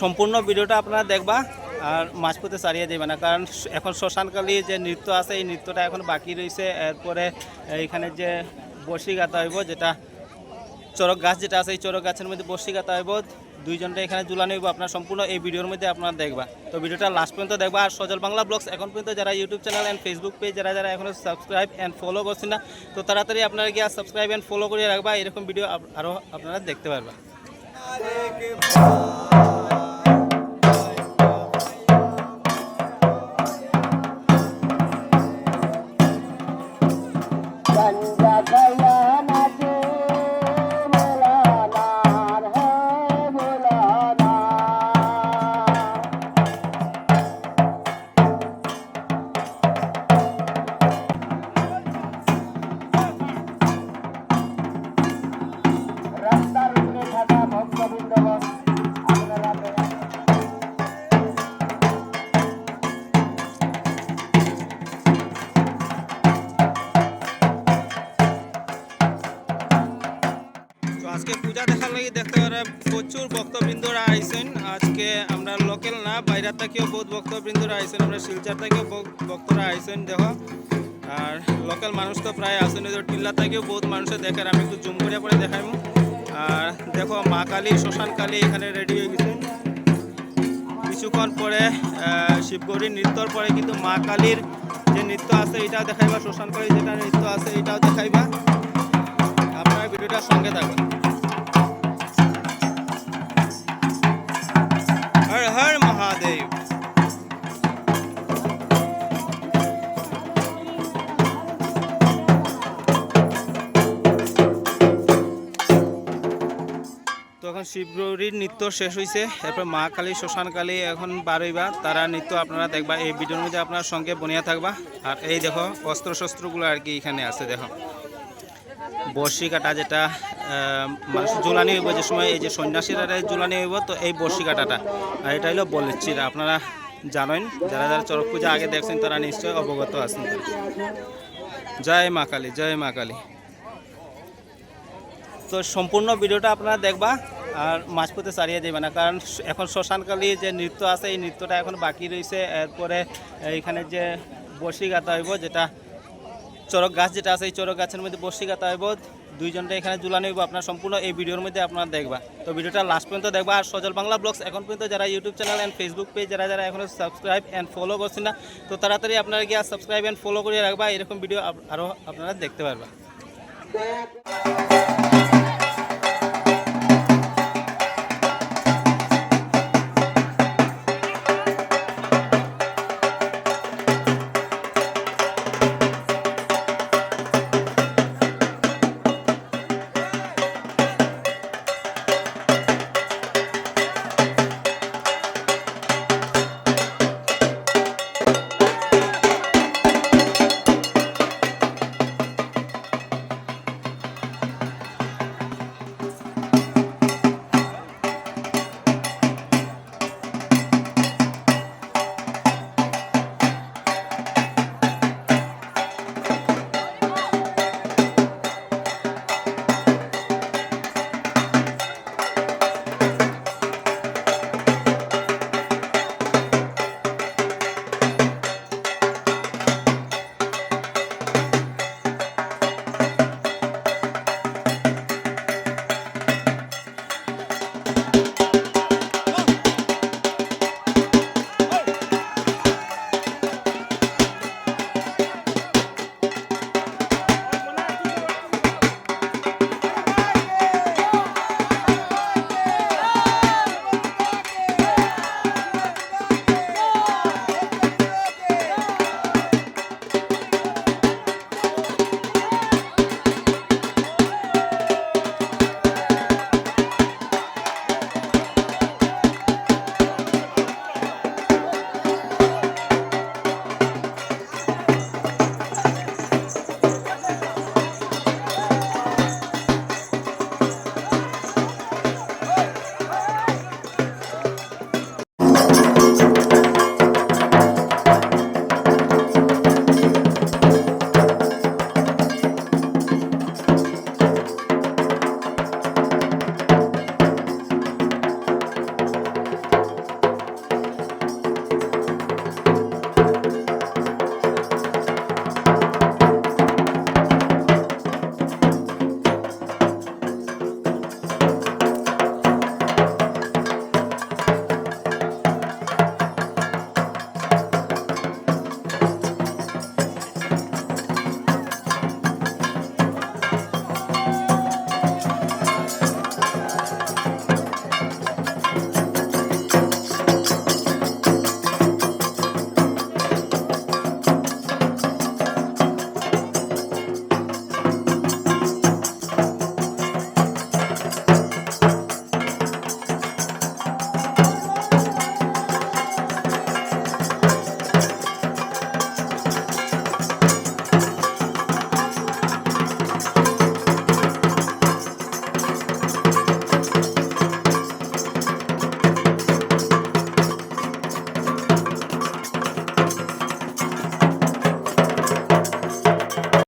সম্পূর্ণ ভিডিওটা আপনারা দেখবা আর মাঝপথে ছাড়িয়ে যাবে না, কারণ এখন শ্মশানকালী যে নৃত্য আছে এই নৃত্যটা এখন বাকি রয়েছে। এরপরে এইখানে যে বর্ষি গাঁথা হইব, যেটা চরক গাছ যেটা আছে এই চরক গাছের মধ্যে বর্ষি গাঁথা হইব, দুইজনটা এখানে ঝুলানো হইব। আপনার সম্পূর্ণ এই ভিডিওর মধ্যে আপনারা দেখবা, তো ভিডিওটা লাস্ট পর্যন্ত দেখবা। আর সজল বাংলা ব্লগস এখন পর্যন্ত যারা YouTube channel and Facebook page যারা এখনও সাবস্ক্রাইব অ্যান্ড ফলো করছেন না, তো তাড়াতাড়ি আপনারা গিয়ে সাবস্ক্রাইব অ্যান্ড ফলো করে রাখবা, এরকম ভিডিও আরও আপনারা দেখতে পারবা। আজকে পূজা দেখার লাগি দেখতে পারে প্রচুর ভক্তবৃন্দরা আইসেন। আজকে আমরা লোকাল না, বাইরের থেকেও বহুত ভক্তবৃন্দরা আইসেন, আমরা শিলচর থেকেও ভক্তরা আইসেন দেখো। আর লোকাল মানুষ তো প্রায় আসেন, টিল্লা থেকেও বহুত মানুষের দেখার, আমি একটু জুম করে পরে দেখাইব। আর দেখো মা কালী শ্মশান কালী এখানে রেডি হয়ে গেছেন। কিছুক্ষণ পরে শিবগৌরীর নৃত্যর পরে কিন্তু মা কালীর যে নৃত্য আছে এটাও দেখাইবা, শ্মশান কালীর যেটা নৃত্য আছে এটাও দেখাইবা। আপনারা ভিডিওটার সঙ্গে থাকবেন। হর হর মহাদেব। তো এখন শিবগৌরীর নৃত্য শেষ হয়েছে, এরপর মা কালী শ্মশান কালী এখন বারইবা, তারা নৃত্য আপনারা দেখবা। এই ভিডিওর মধ্যে আপনার সঙ্গে বনিয়া থাকবা। আর এই দেখো অস্ত্র শস্ত্রগুলো আর কি এখানে আছে, দেখো বর্ষি কাটা যেটা মানুষ ঝুলানি হইব, যে সময় এই যে সন্ন্যাসীরা ঝুলানি হইব, তো এই বর্ষি কাটাটা। আর এটা হলো বলেচ্ছিরা, আপনারা জানেন, যারা যারা চরক পূজা আগে দেখছেন তারা নিশ্চয়ই অবগত আছেন। জয় মা কালী, জয় মা কালী। তো সম্পূর্ণ ভিডিওটা আপনারা দেখবা আর মাঝপথে ছাড়িয়ে যাবে না, কারণ এখন শ্মশানকালী যে নৃত্য আছে এই নৃত্যটা এখন বাকি রয়েছে। এরপরে এইখানে যে বর্ষি গাঁথা হইব, যেটা চরক গাছ যেটা আছে এই চরক গাছের মধ্যে বর্ষি গাঁথা হইব, দুইজনটা এখানে ঝুলানো হইব। আপনার সম্পূর্ণ এই ভিডিওর মধ্যে আপনারা দেখবা, তো ভিডিওটা লাস্ট পর্যন্ত দেখবা। আর সজল বাংলা ব্লগস এখন পর্যন্ত যারা YouTube channel and Facebook page যারা এখনও সাবস্ক্রাইব অ্যান্ড ফলো করছেন না, তো তাড়াতাড়ি আপনারা গিয়ে সাবস্ক্রাইব অ্যান্ড ফলো করে রাখবা, এরকম ভিডিও আরও আপনারা দেখতে পারবা।